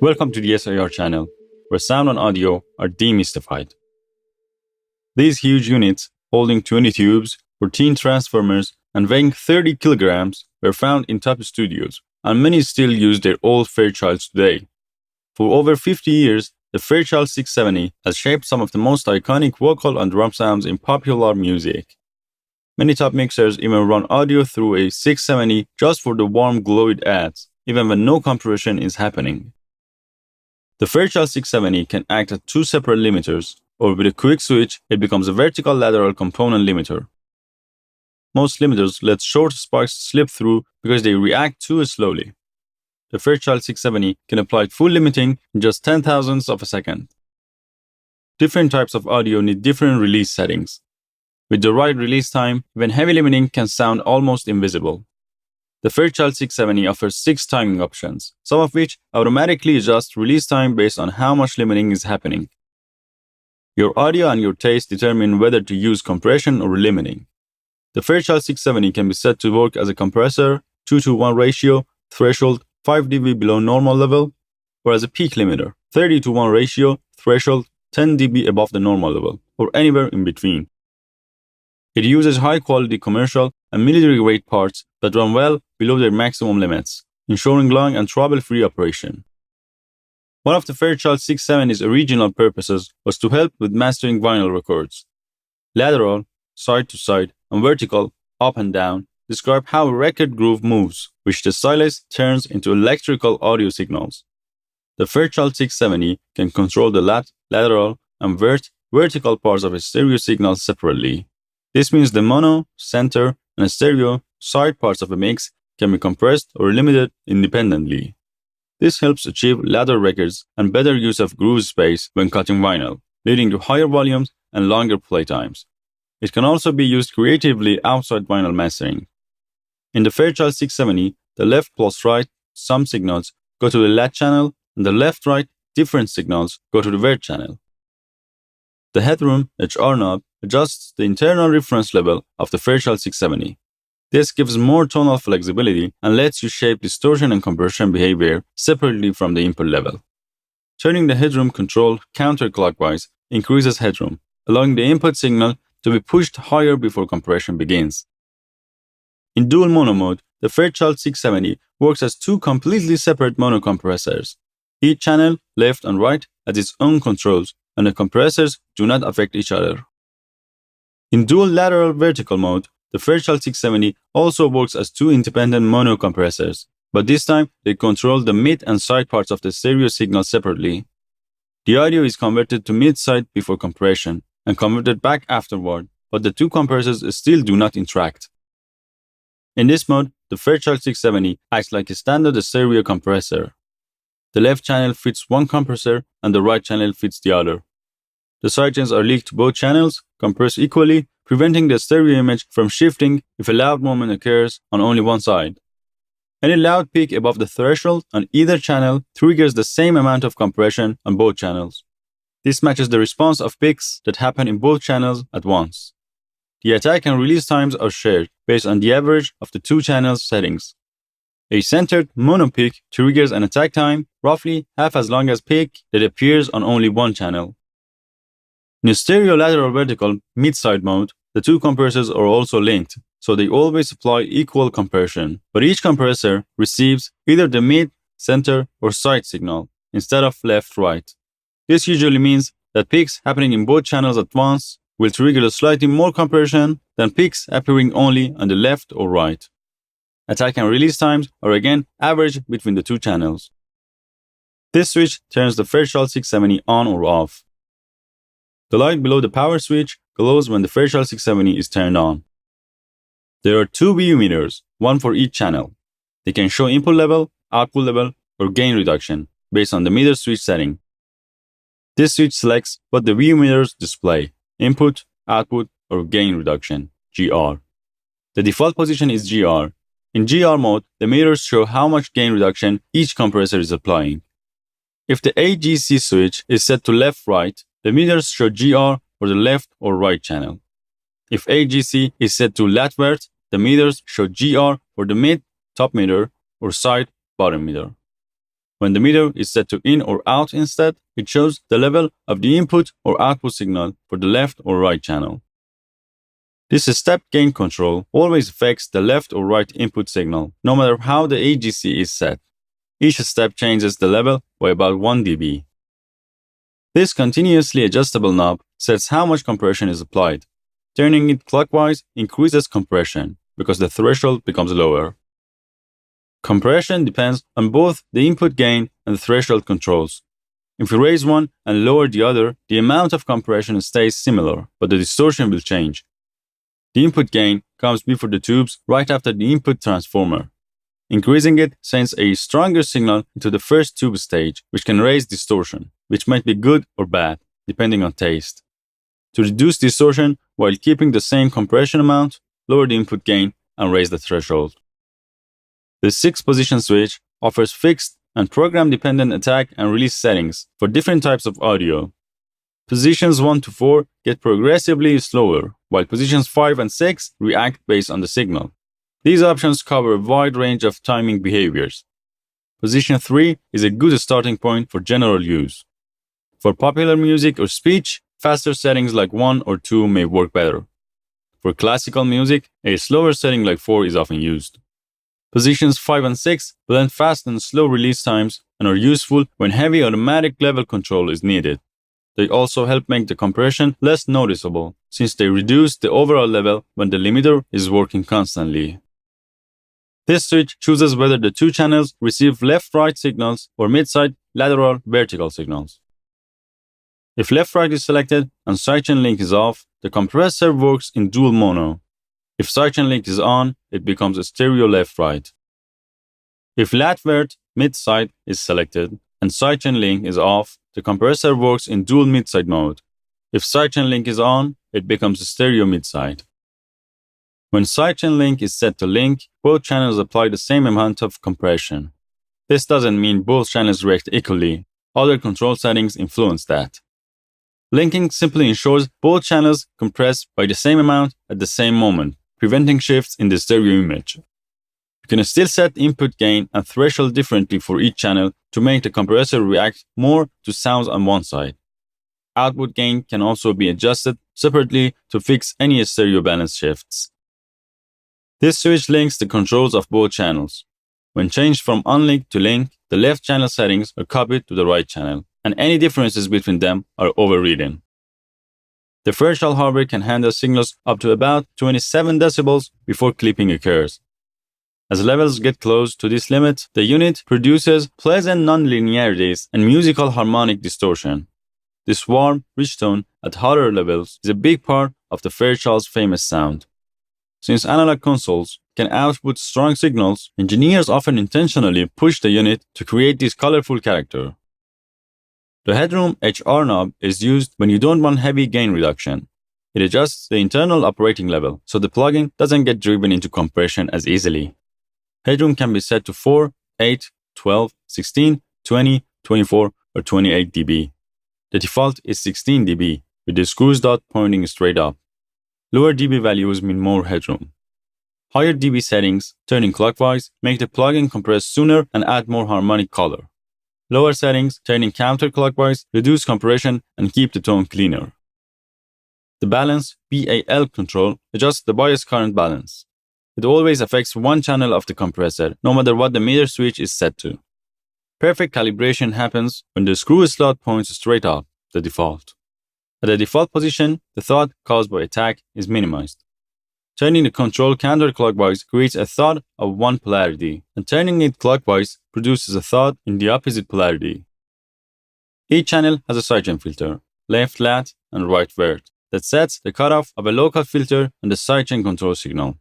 Welcome to the SIR channel, where sound and audio are demystified. These huge units, holding 20 tubes, 14 transformers, and weighing 30 kilograms, were found in top studios, and many still use their old Fairchilds today. For over 50 years, the Fairchild 670 has shaped some of the most iconic vocal and drum sounds in popular music. Many top mixers even run audio through a 670 just for the warm glow it adds, even when no compression is happening. The Fairchild 670 can act as two separate limiters, or with a quick switch, it becomes a vertical lateral component limiter. Most limiters let short sparks slip through because they react too slowly. The Fairchild 670 can apply full limiting in just 10,000ths of a second. Different types of audio need different release settings. With the right release time, even heavy limiting can sound almost invisible. The Fairchild 670 offers 6 timing options, some of which automatically adjust release time based on how much limiting is happening. Your audio and your taste determine whether to use compression or limiting. The Fairchild 670 can be set to work as a compressor, 2:1 ratio, threshold, 5 dB below normal level, or as a peak limiter, 30:1 ratio, threshold, 10 dB above the normal level, or anywhere in between. It uses high-quality commercial and military-grade parts that run well below their maximum limits, ensuring long and trouble-free operation. One of the Fairchild 670's original purposes was to help with mastering vinyl records. Lateral, side-to-side, and vertical, up and down, describe how a record groove moves, which the stylus turns into electrical audio signals. The Fairchild 670 can control the lateral, and vertical parts of a stereo signal separately. This means the mono, center, and stereo side parts of a mix can be compressed or limited independently. This helps achieve louder records and better use of groove space when cutting vinyl, leading to higher volumes and longer playtimes. It can also be used creatively outside vinyl mastering. In the Fairchild 670, the left plus right some signals go to the lat channel, and the left-right different signals go to the vert channel. The headroom HR knob adjusts the internal reference level of the Fairchild 670. This gives more tonal flexibility and lets you shape distortion and compression behavior separately from the input level. Turning the headroom control counterclockwise increases headroom, allowing the input signal to be pushed higher before compression begins. In dual mono mode, the Fairchild 670 works as two completely separate mono compressors. Each channel, left and right, has its own controls, and the compressors do not affect each other. In dual lateral vertical mode, the Fairchild 670 also works as two independent mono compressors, but this time they control the mid and side parts of the stereo signal separately. The audio is converted to mid-side before compression and converted back afterward, but the two compressors still do not interact. In this mode, the Fairchild 670 acts like a standard stereo compressor. The left channel fits one compressor and the right channel fits the other. The sidechains are leaked to both channels, compressed equally, preventing the stereo image from shifting if a loud moment occurs on only one side. Any loud peak above the threshold on either channel triggers the same amount of compression on both channels. This matches the response of peaks that happen in both channels at once. The attack and release times are shared based on the average of the two channels' settings. A centered mono peak triggers an attack time roughly half as long as peak that appears on only one channel. In stereo lateral vertical mid-side mode, the two compressors are also linked, so they always apply equal compression, but each compressor receives either the mid, center, or side signal instead of left-right. This usually means that peaks happening in both channels at once will trigger slightly more compression than peaks appearing only on the left or right. Attack and release times are again average between the two channels. This switch turns the Fairchild 670 on or off. The light below the power switch glows when the Fairchild 670 is turned on. There are two VU meters, one for each channel. They can show input level, output level, or gain reduction based on the meter switch setting. This switch selects what the VU meters display: input, output, or gain reduction, GR. The default position is GR. In GR mode, the meters show how much gain reduction each compressor is applying. If the AGC switch is set to left-right, the meters show GR for the left or right channel. If AGC is set to lat-vert, the meters show GR for the mid, top meter, or side, bottom meter. When the meter is set to in or out instead, it shows the level of the input or output signal for the left or right channel. This step gain control always affects the left or right input signal, no matter how the AGC is set. Each step changes the level by about 1 dB. This continuously adjustable knob sets how much compression is applied. Turning it clockwise increases compression because the threshold becomes lower. Compression depends on both the input gain and the threshold controls. If you raise one and lower the other, the amount of compression stays similar, but the distortion will change. The input gain comes before the tubes right after the input transformer. Increasing it sends a stronger signal into the first tube stage, which can raise distortion, which might be good or bad, depending on taste. To reduce distortion while keeping the same compression amount, lower the input gain and raise the threshold. The 6-position switch offers fixed and program-dependent attack and release settings for different types of audio. Positions 1 to 4 get progressively slower, while positions 5 and 6 react based on the signal. These options cover a wide range of timing behaviors. Position 3 is a good starting point for general use. For popular music or speech, faster settings like 1 or 2 may work better. For classical music, a slower setting like 4 is often used. Positions 5 and 6 blend fast and slow release times and are useful when heavy automatic level control is needed. They also help make the compression less noticeable, since they reduce the overall level when the limiter is working constantly. This switch chooses whether the two channels receive left-right signals or mid-side lateral-vertical signals. If left-right is selected and sidechain link is off, the compressor works in dual mono. If sidechain link is on, it becomes a stereo left-right. If lat-vert mid-side is selected and sidechain link is off, the compressor works in dual mid-side mode. If sidechain link is on, it becomes a stereo mid-side. When sidechain link is set to link, both channels apply the same amount of compression. This doesn't mean both channels react equally. Other control settings influence that. Linking simply ensures both channels compress by the same amount at the same moment, preventing shifts in the stereo image. You can still set input gain and threshold differently for each channel to make the compressor react more to sounds on one side. Output gain can also be adjusted separately to fix any stereo balance shifts. This switch links the controls of both channels. When changed from unlink to link, the left channel settings are copied to the right channel, and any differences between them are overridden. The Fairchild hardware can handle signals up to about 27 decibels before clipping occurs. As levels get close to this limit, the unit produces pleasant nonlinearities and musical harmonic distortion. This warm, rich tone at higher levels is a big part of the Fairchild's famous sound. Since analog consoles can output strong signals, engineers often intentionally push the unit to create this colorful character. The headroom HR knob is used when you don't want heavy gain reduction. It adjusts the internal operating level, so the plugin doesn't get driven into compression as easily. Headroom can be set to 4, 8, 12, 16, 20, 24, or 28 dB. The default is 16 dB, with the screws dot pointing straight up. Lower dB values mean more headroom. Higher dB settings, turning clockwise, make the plugin compress sooner and add more harmonic color. Lower settings, turning counterclockwise, reduce compression and keep the tone cleaner. The balance BAL control adjusts the bias current balance. It always affects one channel of the compressor, no matter what the meter switch is set to. Perfect calibration happens when the screw slot points straight up, the default. At the default position, the thud caused by attack is minimized. Turning the control counterclockwise creates a thud of one polarity, and turning it clockwise produces a thud in the opposite polarity. Each channel has a sidechain filter, left lat and right vert, that sets the cutoff of a local filter and the sidechain control signal.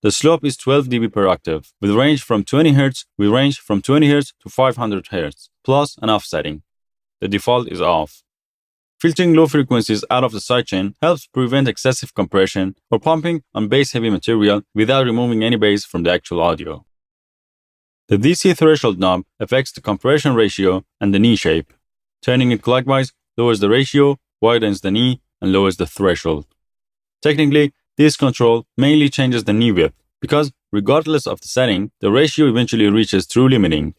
The slope is 12 dB per octave, with range from 20 Hz to 500 Hz, plus an offsetting. The default is off. Filtering low frequencies out of the sidechain helps prevent excessive compression or pumping on bass-heavy material without removing any bass from the actual audio. The DC threshold knob affects the compression ratio and the knee shape. Turning it clockwise lowers the ratio, widens the knee, and lowers the threshold. Technically, this control mainly changes the knee width because, regardless of the setting, the ratio eventually reaches true limiting.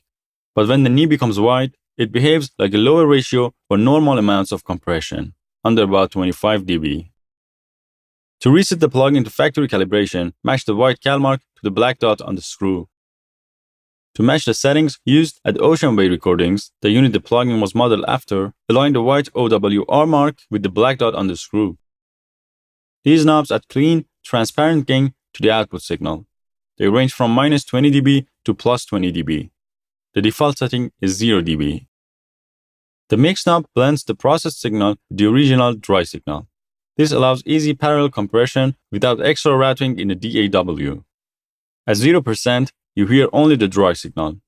But when the knee becomes wide, it behaves like a lower ratio for normal amounts of compression, under about 25 dB. To reset the plug into factory calibration, match the white cal mark to the black dot on the screw. To match the settings used at Ocean Way recordings, the unit the plugin was modeled after, align the white OWR mark with the black dot on the screw. These knobs add clean, transparent gain to the output signal. They range from minus 20 dB to plus 20 dB. The default setting is 0 dB. The mix knob blends the processed signal with the original dry signal. This allows easy parallel compression without extra routing in the DAW. At 0%, you hear only the dry signal.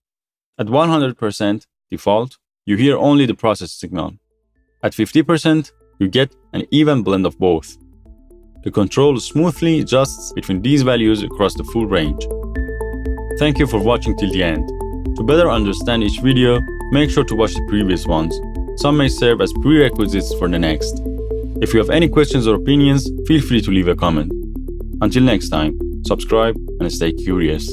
At 100% default, you hear only the processed signal. At 50%, you get an even blend of both. The control smoothly adjusts between these values across the full range. Thank you for watching till the end. To better understand each video, make sure to watch the previous ones. Some may serve as prerequisites for the next. If you have any questions or opinions, feel free to leave a comment. Until next time, subscribe and stay curious.